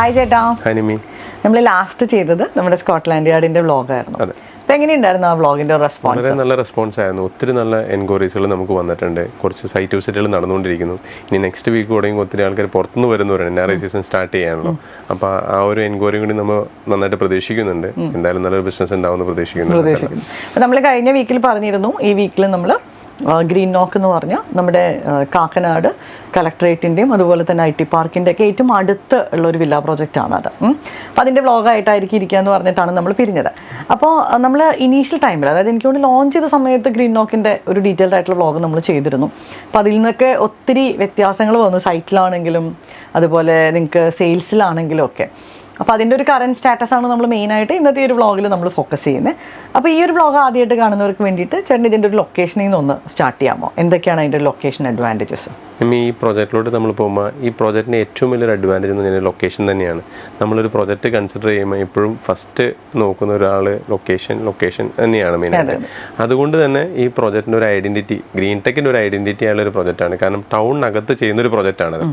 Hi ചേട്ടാ. Hi നിമി. നമ്മൾ last ചെയ്തത് നമ്മുടെ സ്കോട്ട്ലാൻഡ് യാർഡിന്റെ വ്ളോഗായിരുന്നു. അപ്പോൾ എങ്ങനെയുണ്ടായിരുന്നു ആ വ്ളോഗിന്റെ റെസ്പോൺസ്? വളരെ നല്ല റെസ്പോൺസ് ആയിരുന്നു. ഒത്തിരി നല്ല എൻക്വയറീസുകൾ നമുക്ക് വന്നിട്ടുണ്ട്. കുറച്ച് സൈറ്റ് വിസിറ്റുകൾ നടന്നുകൊണ്ടിരിക്കുന്നു. ഇനി നെക്സ്റ്റ് വീക്ക് തുടങ്ങി ഒത്തിരി ആൾക്കാർ പുറത്തുനിന്ന് വരുന്നവരാണ് NRI സീസൺ സ്റ്റാർട്ട് ചെയ്യാണല്ലോ. അപ്പോൾ ആ ഒരു എൻക്വയറി കൂടി നമ്മൾ നന്നായിട്ട് പ്രതീക്ഷിക്കുന്നുണ്ട്. എന്തായാലും നല്ലൊരു ബിസിനസ് ഉണ്ടാവുമെന്ന് പ്രതീക്ഷിക്കുന്നു. നമ്മൾ കഴിഞ്ഞ വീക്കിൽ പറഞ്ഞിരുന്നു, ഈ വീക്കിൽ നമ്മൾ ഗ്രീൻ നോക്ക് എന്ന് പറഞ്ഞാൽ നമ്മുടെ കാക്കനാട് കളക്ടറേറ്റിൻ്റെയും അതുപോലെ തന്നെ IT പാർക്കിൻ്റെ ഒക്കെ ഏറ്റവും അടുത്ത് ഉള്ള ഒരു വില്ല പ്രോജക്റ്റാണ് അത്. അപ്പോൾ അതിൻ്റെ വ്ളോഗായിട്ടായിരിക്കും ഇരിക്കുക എന്ന് പറഞ്ഞിട്ടാണ് നമ്മൾ പിരിഞ്ഞത്. അപ്പോൾ നമ്മൾ ഇനീഷ്യൽ ടൈമിൽ, അതായത് എനിക്ക് കൊണ്ട് ലോഞ്ച് ചെയ്ത സമയത്ത് ഗ്രീൻ നോക്കിൻ്റെ ഒരു ഡീറ്റെയിൽഡ് ആയിട്ടുള്ള വ്ളോഗ് നമ്മൾ ചെയ്തിരുന്നു. അപ്പോൾ അതിൽ നിന്നൊക്കെ ഒത്തിരി വ്യത്യാസങ്ങൾ വന്നു, സൈറ്റിലാണെങ്കിലും അതുപോലെ നിങ്ങൾക്ക് സെയിൽസിലാണെങ്കിലും ഒക്കെ. അപ്പോൾ അതിൻ്റെ ഒരു കറൻറ്റ് സ്റ്റാറ്റസാണ് നമ്മൾ മെയിനായിട്ട് ഇന്നത്തെ ഈ ഒരു വ്ളോഗിൽ നമ്മൾ ഫോക്കസ് ചെയ്യുന്നത്. അപ്പോൾ ഈ ഒരു വ്ളോഗ് ആദ്യമായിട്ട് കാണുന്നവർക്ക് വേണ്ടിയിട്ട് ചേട്ടൻ ഇതിൻ്റെ ഒരു ലൊക്കേഷനിൽ നിന്ന് ഒന്ന് സ്റ്റാർട്ട് ചെയ്യാമോ? എന്തൊക്കെയാണ് അതിൻ്റെ ഒരു ലൊക്കേഷൻ അഡ്വാൻറ്റേജസ്? ഈ പ്രോജക്റ്റിലോട്ട് നമ്മൾ പോകുമ്പോൾ ഈ പ്രോജക്റ്റിൻ്റെ ഏറ്റവും വലിയൊരു അഡ്വാൻറ്റേജ് എന്ന് പറഞ്ഞാൽ ലൊക്കേഷൻ തന്നെയാണ്. നമ്മളൊരു പ്രോജക്റ്റ് കൺസിഡർ ചെയ്യുമ്പോൾ എപ്പോഴും ഫസ്റ്റ് നോക്കുന്ന ഒരാൾ ലൊക്കേഷൻ തന്നെയാണ് മെയിനായിട്ട്. അതുകൊണ്ട് തന്നെ ഈ പ്രോജക്റ്റിൻ്റെ ഒരു ഐഡൻറ്റിറ്റി, ഗ്രീൻ ടെക്കിൻ്റെ ഒരു ഐഡൻറ്റിറ്റി ആയുള്ള ഒരു പ്രോജക്റ്റാണ്. കാരണം ടൗണിനകത്ത് ചെയ്യുന്നൊരു പ്രോജക്റ്റാണത്.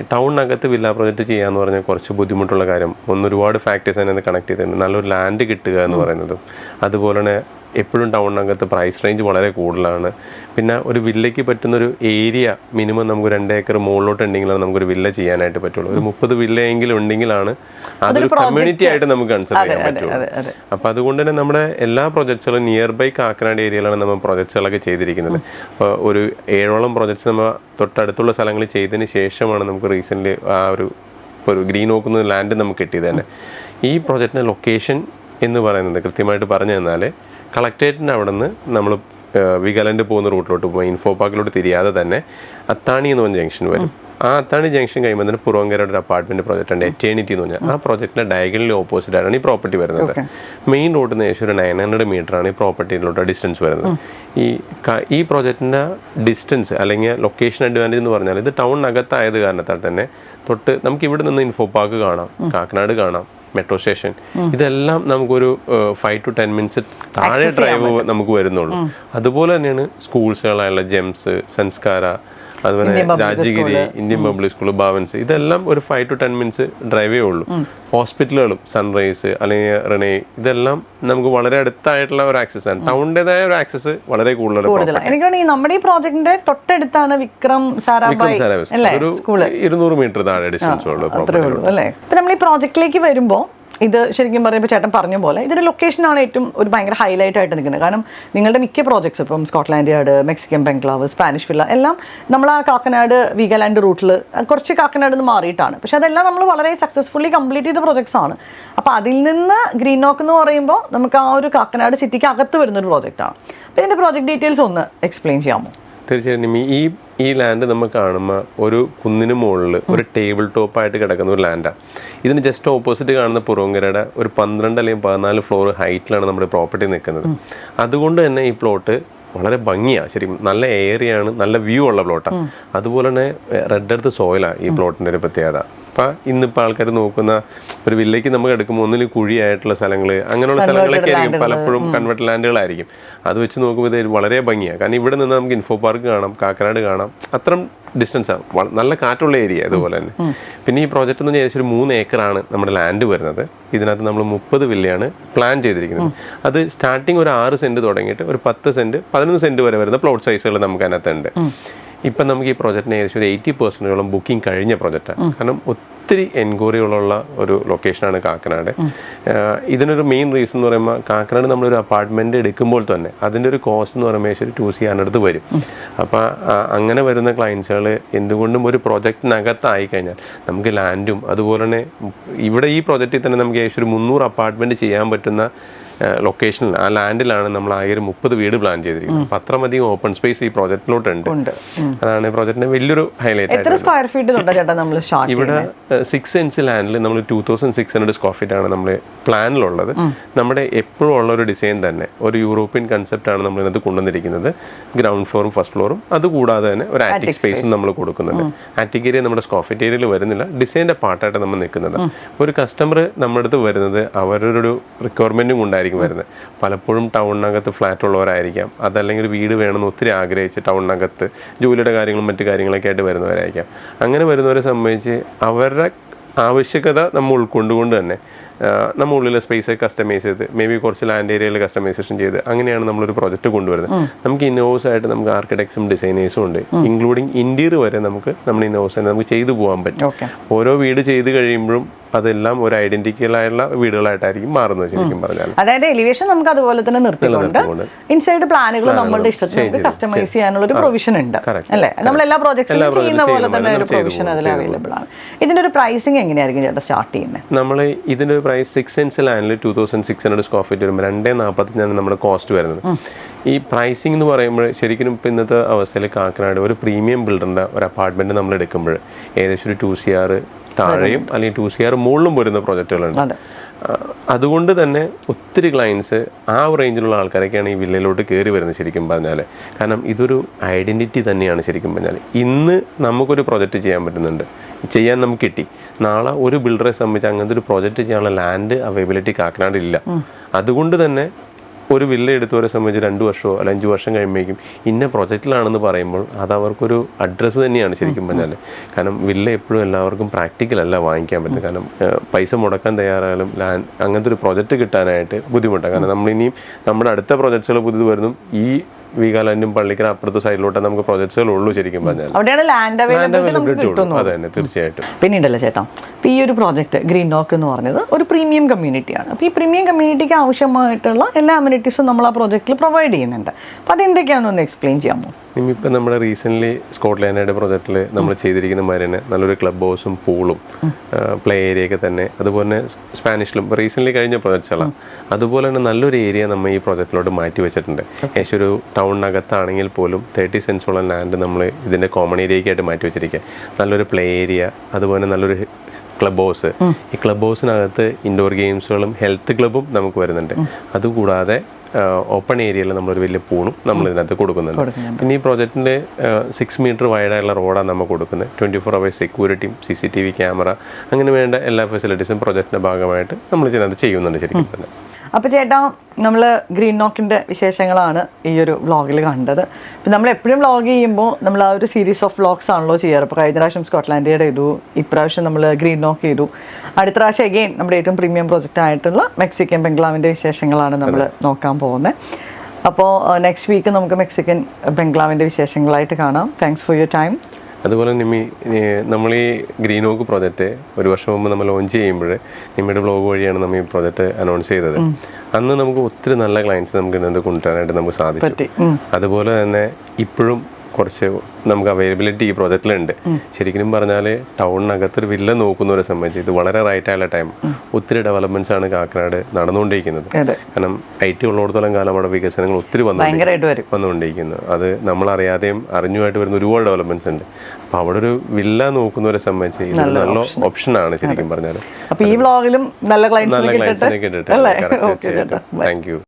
ടൗണിനകത്ത് വില്ല പ്രോജക്റ്റ് ചെയ്യാന്ന് പറഞ്ഞാൽ കുറച്ച് ബുദ്ധിമുട്ടുള്ള കാര്യം, ഒരുപാട് ഫാക്ടേഴ്സ് അതിനകത്ത് കണക്ട് ചെയ്തിട്ടുണ്ട്. നല്ലൊരു ലാൻഡ് കിട്ടുക എന്ന് പറയുന്നതും, അതുപോലെ തന്നെ എപ്പോഴും ടൗണിനകത്ത് പ്രൈസ് റേഞ്ച് വളരെ കൂടുതലാണ്. പിന്നെ ഒരു വില്ലയ്ക്ക് പറ്റുന്നൊരു ഏരിയ മിനിമം നമുക്ക് 2 ഏക്കർ മുകളിലോട്ട് ഉണ്ടെങ്കിലാണ് നമുക്കൊരു വില്ല ചെയ്യാനായിട്ട് പറ്റുള്ളൂ. ഒരു 30 വില്ലയെങ്കിലും ഉണ്ടെങ്കിലാണ് അതൊരു കമ്മ്യൂണിറ്റി ആയിട്ട് നമുക്ക് കൺസിഡർ ചെയ്യാൻ പറ്റുള്ളൂ. അപ്പോൾ അതുകൊണ്ട് തന്നെ നമ്മുടെ എല്ലാ പ്രൊജക്ട്സുകളും നിയർ ബൈ കാക്കനാട് ഏരിയയിലാണ് നമ്മൾ പ്രൊജക്ട്സുകളൊക്കെ ചെയ്തിരിക്കുന്നത്. അപ്പോൾ ഒരു 7ഓളം പ്രൊജക്ട്സ് നമ്മൾ തൊട്ടടുത്തുള്ള സ്ഥലങ്ങളിൽ ചെയ്തതിന് ശേഷമാണ് നമുക്ക് റീസെൻ്റ്ലി ആ ഒരു ഗ്രീൻ നോക്കുന്ന ലാൻഡ് നമുക്ക് കിട്ടിയത് തന്നെ. ഈ പ്രൊജക്റ്റിൻ്റെ ലൊക്കേഷൻ എന്ന് പറയുന്നത് കൃത്യമായിട്ട് പറഞ്ഞു തന്നാൽ കളക്ടറേറ്റിൻ്റെ അവിടെ നിന്ന് നമ്മൾ വിഗാലൻഡ് പോകുന്ന റൂട്ടിലോട്ട് പോകുമ്പോൾ ഇൻഫോ പാർക്കിലോട്ട് തിരിയാതെ തന്നെ അത്താണി എന്ന് പറഞ്ഞ ജംഗ്ഷൻ വരും. ആ അത്താണി ജംഗ്ഷൻ കഴിയുമ്പോൾ തന്നെ പുറവങ്കരയുടെ ഒരു അപ്പാർട്ട്മെൻറ്റ് പ്രോജക്റ്റ് ഉണ്ട്, എറ്റേണിറ്റി എന്ന് പറഞ്ഞാൽ. ആ പ്രോജക്റ്റിൻ്റെ ഡയഗണലി ഓപ്പോസിറ്റ് ആയിട്ടാണ് ഈ പ്രോപ്പർട്ടി വരുന്നത്. മെയിൻ റോഡിൽ നിന്ന് ഏകദേശം ഒരു 900 മീറ്ററാണ് ഈ പ്രോപ്പർട്ടിയിലോട്ട് ഡിസ്റ്റൻസ് വരുന്നത്. ഈ പ്രോജക്റ്റിൻ്റെ ഡിസ്റ്റൻസ് അല്ലെങ്കിൽ ലൊക്കേഷൻ അഡ്വാൻറ്റേജ് എന്ന് പറഞ്ഞാൽ ഇത് ടൗണിനകത്തായത് കാരണത്താൽ തന്നെ തൊട്ട് നമുക്ക് ഇവിടെ നിന്ന് ഇൻഫോ പാർക്ക് കാണാം, കാക്കനാട് കാണാം, മെട്രോ സ്റ്റേഷൻ, ഇതെല്ലാം നമുക്കൊരു 5 to 10 മിനിറ്റ്സ് താഴെ ഡ്രൈവ് നമുക്ക് വരുന്നുള്ളൂ. അതുപോലെ തന്നെയാണ് സ്കൂൾസുകളായുള്ള ജെംസ്, സംസ്കാര, അതുപോലെ Rajagiri, Indian public school, Bhavans, ഇതെല്ലാം ഒരു 5 to 10 മിനിറ്റ്സ് ഡ്രൈവേ ഉള്ളൂ. ഹോസ്പിറ്റലുകളും സൺറൈസ് അല്ലെങ്കിൽ റിനെ, ഇതെല്ലാം നമുക്ക് വളരെ അടുത്തായിട്ടുള്ള ഒരു ആക്സസ് ആണ്. ടൗണിൻ്റെതായ ഒരു ആക്സസ് വളരെ കൂടുതലാണ്. എനിക്ക് നമ്മുടെ ഈ പ്രോജക്റ്റിന്റെ തൊട്ടടുത്താണ് വിക്രം സാരാഭായ്, ഒരു 200 മീറ്റർ താഴെ ഡിസ്റ്റൻസ് ഉള്ളൂ. നമ്മൾ ഈ പ്രോജക്റ്റിലേക്ക് വരുമ്പോൾ ഇത് ശരിക്കും പറയുമ്പോൾ ചേട്ടൻ പറഞ്ഞ പോലെ ഇതിൻ്റെ ലൊക്കേഷനാണ് ഏറ്റവും ഒരു ഭയങ്കര ഹൈലൈറ്റ് ആയിട്ട് നിൽക്കുന്നത്. കാരണം നിങ്ങളുടെ മിക്ക പ്രോജക്ട്സ് ഇപ്പം സ്കോട്ട്ലാൻഡ് യാർഡ്, മെക്സിക്കൻ ബംഗ്ലാവ്, സ്പാനിഷ് വില്ല എല്ലാം നമ്മൾ ആ കാക്കനാട് വീഗാലാൻഡ് റൂട്ടിൽ കുറച്ച് കാക്കനാട് നിന്ന് മാറിയിട്ടാണ്. പക്ഷെ അതെല്ലാം നമ്മൾ വളരെ സക്സസ്ഫുള്ളി കംപ്ലീറ്റ് ചെയ്ത പ്രോജക്ട്സ് ആണ്. അപ്പോൾ അതിൽ നിന്ന് ഗ്രീൻ നോക്ക് എന്ന് പറയുമ്പോൾ നമുക്ക് ആ ഒരു കാക്കനാട് സിറ്റിക്ക് അകത്ത് വരുന്നൊരു പ്രോജക്റ്റാണ്. അപ്പോൾ ഇതിൻ്റെ പ്രോജക്റ്റ് ഡീറ്റെയിൽസ് ഒന്ന് എക്സ്പ്ലെയിൻ ചെയ്യാമോ? തീർച്ചയായിട്ടും. ഈ ലാൻഡ് നമ്മൾ കാണുമ്പോൾ ഒരു കുന്നിന് മുകളിൽ ഒരു ടേബിൾ ടോപ്പായിട്ട് കിടക്കുന്ന ഒരു ലാൻഡാണ്. ഇതിന് ജസ്റ്റ് ഓപ്പോസിറ്റ് കാണുന്ന പുറവങ്കരയുടെ ഒരു 12 അല്ലെങ്കിൽ 14 ഫ്ലോർ ഹൈറ്റിലാണ് നമ്മുടെ പ്രോപ്പർട്ടി നിൽക്കുന്നത്. അതുകൊണ്ട് തന്നെ ഈ പ്ലോട്ട് വളരെ ഭംഗിയാണ്. ശരിക്കും നല്ല ഏരിയയാണ്, നല്ല വ്യൂ ഉള്ള പ്ലോട്ടാണ്. അതുപോലെ തന്നെ റെഡ് എർത്ത് സോയിലാണ് ഈ പ്ലോട്ടിൻ്റെ ഒരു പ്രത്യേകത. അപ്പോൾ ഇന്നിപ്പോൾ ആൾക്കാർ നോക്കുന്ന ഒരു വില്ലേക്ക് നമുക്ക് എടുക്കുമ്പോൾ ഒന്നിൽ കുഴിയായിട്ടുള്ള സ്ഥലങ്ങൾ, അങ്ങനെയുള്ള സ്ഥലങ്ങളൊക്കെ ആയിരിക്കും പലപ്പോഴും കൺവെർട്ട് ലാൻഡുകളായിരിക്കും. അത് വെച്ച് നോക്കുമ്പോൾ ഇത് വളരെ ഭംഗിയാണ്. കാരണം ഇവിടെ നിന്ന് നമുക്ക് ഇൻഫോ പാർക്ക് കാണാം, കാക്കനാട് കാണാം, അത്രയും ഡിസ്റ്റൻസാണ്, നല്ല കാറ്റുള്ള ഏരിയ. അതുപോലെ തന്നെ പിന്നെ ഈ പ്രോജക്റ്റ് എന്ന് പറഞ്ഞാൽ ഏകദേശം ഒരു 3 ഏക്കറാണ് നമ്മുടെ ലാൻഡ് വരുന്നത്. ഇതിനകത്ത് നമ്മൾ 30 വില്ലയാണ് പ്ലാൻ ചെയ്തിരിക്കുന്നത്. അത് സ്റ്റാർട്ടിങ് ഒരു 6 സെൻറ്റ് തുടങ്ങിയിട്ട് ഒരു 10 സെൻറ്റ് 11 സെൻറ്റ് വരെ വരുന്ന പ്ലോട്ട് സൈസുകൾ നമുക്ക് അതിനകത്തുണ്ട്. ഇപ്പം നമുക്ക് ഈ പ്രോജക്റ്റിന് ഏകദേശം ഒരു 80% ബുക്കിംഗ് കഴിഞ്ഞ പ്രോജക്റ്റാണ്. കാരണം ഒത്തിരി എൻക്വയറികളുള്ള ഒരു ലൊക്കേഷനാണ് കാക്കനാട്. ഇതിനൊരു മെയിൻ റീസൺ എന്ന് പറയുമ്പോൾ കാക്കനാട് നമ്മളൊരു അപ്പാർട്ട്മെൻറ്റ് എടുക്കുമ്പോൾ തന്നെ അതിൻ്റെ ഒരു കോസ്റ്റ് എന്ന് പറയുമ്പോൾ ഒരു 2 CR അടുത്ത് വരും. അപ്പോൾ അങ്ങനെ വരുന്ന ക്ലയൻസുകൾ എന്തുകൊണ്ടും ഒരു പ്രോജക്റ്റിനകത്തായി കഴിഞ്ഞാൽ നമുക്ക് ലാൻഡും അതുപോലെ തന്നെ ഇവിടെ ഈ പ്രോജക്റ്റിൽ തന്നെ നമുക്ക് ഏകദേശം ഒരു 300 അപ്പാർട്ട്മെൻറ്റ് ചെയ്യാൻ പറ്റുന്ന ലൊക്കേഷനിൽ, ആ ലാൻഡിലാണ് നമ്മൾ 1030 വീട് പ്ലാൻ ചെയ്തിരിക്കുന്നത്. അപ്പം അത്രമധികം ഓപ്പൺ സ്പേസ് ഈ പ്രോജക്റ്റിലോട്ടുണ്ട്. അതാണ് ഈ പ്രോജക്റ്റിന്റെ വലിയൊരു ഹൈലൈറ്റ്. ഇവിടെ 6 സെൻസ് ലാൻഡിൽ നമ്മൾ 2600 സ്ക്വയർ ഫീറ്റ് ആണ് നമ്മൾ പ്ലാനിലുള്ളത്. നമ്മുടെ എപ്പോഴും ഉള്ള ഒരു ഡിസൈൻ തന്നെ ഒരു യൂറോപ്യൻ കൺസെപ്റ്റ് ആണ് നമ്മൾ ഇതിനകത്ത് കൊണ്ടുവന്നിരിക്കുന്നത്. ഗ്രൗണ്ട് ഫ്ലോറും ഫസ്റ്റ് ഫ്ലോറും, അതുകൂടാതെ തന്നെ ഒരു ആറ്റിക് സ്പേസും നമ്മൾ കൊടുക്കുന്നുണ്ട്. ആറ്റിക് ഏരിയ നമ്മുടെ സ്ക്വയർ ഫീറ്റ് ഏരിയയിൽ വരുന്നില്ല, ഡിസൈൻ്റെ പാർട്ടായിട്ട് നമ്മൾ നിൽക്കുന്നത്. ഒരു കസ്റ്റമർ നമ്മുടെ അടുത്ത് വരുന്നത് അവരൊരു റിക്വയർമെൻറ്റും കൊണ്ടായിരിക്കും വരുന്നത്. പലപ്പോഴും ടൗണിനകത്ത് ഫ്ലാറ്റ് ഉള്ളവരായിരിക്കാം, അതല്ലെങ്കിൽ ഒരു വീട് വേണമെന്ന് ഒത്തിരി ആഗ്രഹിച്ച് ടൗണിനകത്ത് ജോലിയുടെ കാര്യങ്ങളും മറ്റു കാര്യങ്ങളൊക്കെ ആയിട്ട് വരുന്നവരായിരിക്കാം. അങ്ങനെ വരുന്നവരെ സംബന്ധിച്ച് അവരുടെ ആവശ്യകത നമ്മൾ ഉൾക്കൊണ്ടുകൊണ്ട് തന്നെ നമ്മൾ ഉള്ളിലെ സ്പേസ് കസ്റ്റമൈസ് ചെയ്ത് മേ ബി കുറച്ച് ലാൻഡ് ഏരിയയിൽ കസ്റ്റമൈസേഷൻ ചെയ്ത് അങ്ങനെയാണ് നമ്മളൊരു പ്രൊജക്റ്റ് കൊണ്ടുവരുന്നത്. നമുക്ക് ഇന്നോവേഴ്സ് ആയിട്ട് നമുക്ക് ആർക്കിടെക്ട്സും ഡിസൈനേഴ്സും ഉണ്ട്, ഇൻക്ലൂഡിങ് ഇന്റീരിയർ വരെ നമുക്ക് നമ്മുടെ ഇന്നോവേഴ്സ് തന്നെ നമുക്ക് ചെയ്തു പോകാൻ പറ്റും. ഓരോ വീട് ചെയ്ത് കഴിയുമ്പോഴും അതെല്ലാം ഒരു ഐഡന്റിക്കലായുള്ള വീടുകളായിട്ടായിരിക്കും മാറുന്നത് ശരിക്കും പറഞ്ഞാൽ. അതായത് എലിവേഷൻ നമുക്ക് അതുപോലെ തന്നെ നിർത്തിക്കൊണ്ട് ഇൻസൈഡ് പ്ലാനുകൾ നമ്മളുടെ ഇഷ്ടത്തിന് നമുക്ക് കസ്റ്റമൈസ് ചെയ്യാനുള്ള ഒരു പ്രൊവിഷൻ ഉണ്ട് അല്ലേ? നമ്മൾ എല്ലാ പ്രോജക്ട്സും ചെയ്യുന്ന പോലെ തന്നെ ഒരു പ്രൊവിഷൻ അതിൽ അവൈലബിൾ ആണ്. ഇതിന്റെ ഒരു പ്രൈസിങ് എങ്ങനെയായിരിക്കും ചേട്ടാ സ്റ്റാർട്ട് ചെയ്യുന്നത്? നമ്മൾ ഇതിന്റെ പ്രൈസ് 6 സെൻസ് ലാൻഡിൽ 2600 സ്ക്വയർ ഫീറ്റ് വരുമ്പോൾ 245 നമ്മുടെ കോസ്റ്റ് വരുന്നത്. ഈ പ്രൈസിംഗ് എന്ന് പറയുമ്പോൾ ശരിക്കും ഇപ്പം ഇന്നത്തെ അവസ്ഥയിൽ കാക്കനാട് ഒരു പ്രീമിയം ബിൽഡറിന്റെ ഒരു അപ്പാർട്ട്മെന്റ് നമ്മൾ എടുക്കുമ്പോൾ ഏകദേശം ഒരു 2 CR താഴെയും അല്ലെങ്കിൽ 2 CR മുകളിലും വരുന്ന പ്രൊജക്റ്റുകളുണ്ട്. അതുകൊണ്ട് തന്നെ ഒത്തിരി ക്ലയൻസ് ആ റേഞ്ചിലുള്ള ആൾക്കാരൊക്കെയാണ് ഈ വില്ലയിലോട്ട് കയറി വരുന്നത് ശരിക്കും പറഞ്ഞാൽ. കാരണം ഇതൊരു ഐഡൻറ്റിറ്റി തന്നെയാണ് ശരിക്കും പറഞ്ഞാൽ. ഇന്ന് നമുക്കൊരു പ്രൊജക്റ്റ് ചെയ്യാൻ പറ്റുന്നുണ്ട്, ചെയ്യാൻ നമുക്ക് കിട്ടി. നാളെ ഒരു ബിൽഡറെ സംബന്ധിച്ച് അങ്ങനത്തെ ഒരു പ്രൊജക്റ്റ് ചെയ്യാനുള്ള ലാൻഡ് അവൈലബിലിറ്റി കാക്കനാടില്ല. അതുകൊണ്ട് തന്നെ ഒരു വില്ല എടുത്തവരെ സംബന്ധിച്ച് 2 വർഷമോ അല്ല 5 വർഷം കഴിയുമ്പോഴേക്കും ഇന്ന പ്രൊജക്റ്റിലാണെന്ന് പറയുമ്പോൾ അത് അവർക്കൊരു അഡ്രസ്സ് തന്നെയാണ് ശരിക്കും പറഞ്ഞാൽ. കാരണം വില്ല എപ്പോഴും എല്ലാവർക്കും പ്രാക്ടിക്കൽ അല്ല വാങ്ങിക്കാൻ പറ്റും. കാരണം പൈസ മുടക്കാൻ തയ്യാറായാലും അങ്ങനത്തെ ഒരു പ്രൊജക്റ്റ് കിട്ടാനായിട്ട് ബുദ്ധിമുട്ടാണ്. കാരണം നമ്മളിനിയും നമ്മുടെ അടുത്ത പ്രൊജക്ട്സുകൾ പുതിയത് വരുന്നു ഈ വീഗാലാൻഡും പള്ളിക്കര അപ്പുറത്തെ സൈഡിലോട്ട് നമുക്ക് പ്രൊജക്ട്സുകൾ ഉള്ളൂ ശരിക്കും പറഞ്ഞാൽ. അതെ തന്നെ തീർച്ചയായിട്ടും. പിന്നീടല്ലേ ചേട്ടാ, ഈ ഒരു പ്രോജക്റ്റ് ഗ്രീൻ നോക്ക് എന്ന് പറഞ്ഞത് ഒരു പ്രീമിയം കമ്മ്യൂണിറ്റിയാണ്. അപ്പോൾ ഈ പ്രീമിയം കമ്മ്യൂണിറ്റിക്ക് ആവശ്യമായിട്ടുള്ള എല്ലാ അമ്യൂണിറ്റീസും നമ്മൾ ആ പ്രോജക്റ്റിൽ പ്രൊവൈഡ് ചെയ്യുന്നുണ്ട്. അപ്പോൾ അതെന്തൊക്കെയാണെന്ന് ഒന്നെക്സ്പ്ലെയിൻ ചെയ്യാമോ? ഇപ്പം നമ്മുടെ റീസെൻ്റ്ലി സ്കോട്ട്ലാൻഡ് പ്രോജക്റ്റിൽ നമ്മൾ ചെയ്തിരിക്കുന്ന മാതിരി തന്നെ നല്ലൊരു ക്ലബ് ഹൗസും പൂളും പ്ലേ ഏരിയയൊക്കെ തന്നെ, അതുപോലെ തന്നെ സ്പാനിഷിലും റീസെൻ്റ്ലി കഴിഞ്ഞ പ്രൊജക്ട്സുകളാണ്. അതുപോലെ തന്നെ നല്ലൊരു ഏരിയ നമ്മൾ ഈ പ്രൊജക്റ്റിലോട്ട് മാറ്റി വെച്ചിട്ടുണ്ട്. ഏകദേശം ഒരു ടൗണിനകത്താണെങ്കിൽ പോലും 30 സെൻസോളം ലാൻഡ് നമ്മൾ ഇതിൻ്റെ കോമൺ ഏരിയയ്ക്കായിട്ട് മാറ്റി വെച്ചിരിക്കുക. നല്ലൊരു പ്ലേ ഏരിയ, അതുപോലെ നല്ലൊരു ക്ലബ് ഹൗസ്. ഈ ക്ലബ് ഹൗസിനകത്ത് ഇൻഡോർ ഗെയിംസുകളും ഹെൽത്ത് ക്ലബും നമുക്ക് വരുന്നുണ്ട്. അതുകൂടാതെ ഓപ്പൺ ഏരിയയിൽ നമ്മളൊരു വലിയ പൂളും നമ്മൾ ഇതിനകത്ത് കൊടുക്കുന്നുണ്ട്. പിന്നെ ഈ പ്രോജക്റ്റിൻ്റെ 6 മീറ്റർ വൈഡായുള്ള റോഡാണ് നമ്മൾ കൊടുക്കുന്നത്. 24 hours സെക്യൂരിറ്റിയും CCTV ക്യാമറ അങ്ങനെ വേണ്ട എല്ലാ ഫെസിലിറ്റീസും പ്രോജക്റ്റിൻ്റെ ഭാഗമായിട്ട് നമ്മൾ ഇതിനകത്ത് ചെയ്യുന്നുണ്ട് ശരിക്കും തന്നെ. അപ്പോൾ ചേട്ടാ, നമ്മൾ ഗ്രീൻ നോക്കിൻ്റെ വിശേഷങ്ങളാണ് ഈ ഒരു വ്ളോഗിൽ കണ്ടത്. ഇപ്പം നമ്മൾ എപ്പോഴും വ്ളോഗ് ചെയ്യുമ്പോൾ നമ്മൾ ആ ഒരു സീരീസ് ഓഫ് വ്ളോഗ്സ് ആണല്ലോ ചെയ്യാറ്. ഇപ്പോൾ കഴിഞ്ഞ പ്രാവശ്യം സ്കോട്ട്ലാൻഡ് ചെയ്തു, ഇപ്രാവശ്യം നമ്മൾ ഗ്രീൻ നോക്ക് ചെയ്തു, അടുത്ത പ്രാവശ്യം അഗെയിൻ നമ്മുടെ ഏറ്റവും പ്രീമിയം പ്രോജക്റ്റ് ആയിട്ടുള്ള മെക്സിക്കൻ ബംഗ്ലാവിൻ്റെ വിശേഷങ്ങളാണ് നമ്മൾ നോക്കാൻ പോകുന്നത്. അപ്പോൾ നെക്സ്റ്റ് വീക്ക് നമുക്ക് മെക്സിക്കൻ ബംഗ്ലാവിൻ്റെ വിശേഷങ്ങളായിട്ട് കാണാം. Thanks for your time. അതുപോലെ നിമ്മി, നമ്മൾ ഈ ഗ്രീൻ ഓക്ക് പ്രോജക്റ്റ് ഒരു വർഷം മുമ്പ് നമ്മൾ ലോഞ്ച് ചെയ്യുമ്പോൾ നിമ്മിയുടെ ബ്ലോഗ് വഴിയാണ് നമ്മൾ ഈ പ്രോജക്റ്റ് അനൗൺസ് ചെയ്തത്. അന്ന് നമുക്ക് ഒത്തിരി നല്ല ക്ലയൻസ് നമുക്ക് ഇതിനകത്ത് കൊണ്ടുവരാനായിട്ട് നമുക്ക് സാധിച്ചു. അതുപോലെ തന്നെ ഇപ്പോഴും കുറച്ച് നമുക്ക് അവൈലബിലിറ്റി ഈ പ്രോജക്റ്റിലുണ്ട്. ശരിക്കും പറഞ്ഞാൽ ടൗണിനകത്തൊരു വില്ല നോക്കുന്നവരെ സംബന്ധിച്ച് ഇത് വളരെ റൈറ്റ് ആയുള്ള ടൈം. ഒത്തിരി ഡെവലപ്മെന്റ്സ് ആണ് കാക്കനാട് നടന്നുകൊണ്ടിരിക്കുന്നത്. കാരണം IT ഉള്ളിടത്തോളം കാലം അവിടെ വികസനങ്ങൾ ഒത്തിരി വന്നുകൊണ്ടിരിക്കുന്നു. അത് നമ്മളറിയാതെയും അറിഞ്ഞുമായിട്ട് വരുന്ന ഒരുപാട് ഡെവലപ്മെന്റ്സ് ഉണ്ട്. അപ്പോൾ അവിടെ ഒരു വില്ല നോക്കുന്നവരെ സംബന്ധിച്ച് ഇത് നല്ല ഓപ്ഷനാണ് ശരിക്കും പറഞ്ഞാൽ. അപ്പോൾ ഈ വ്ളോഗിലും നല്ല ക്ലയൻസിനെ കിട്ടട്ടെ. Thank you.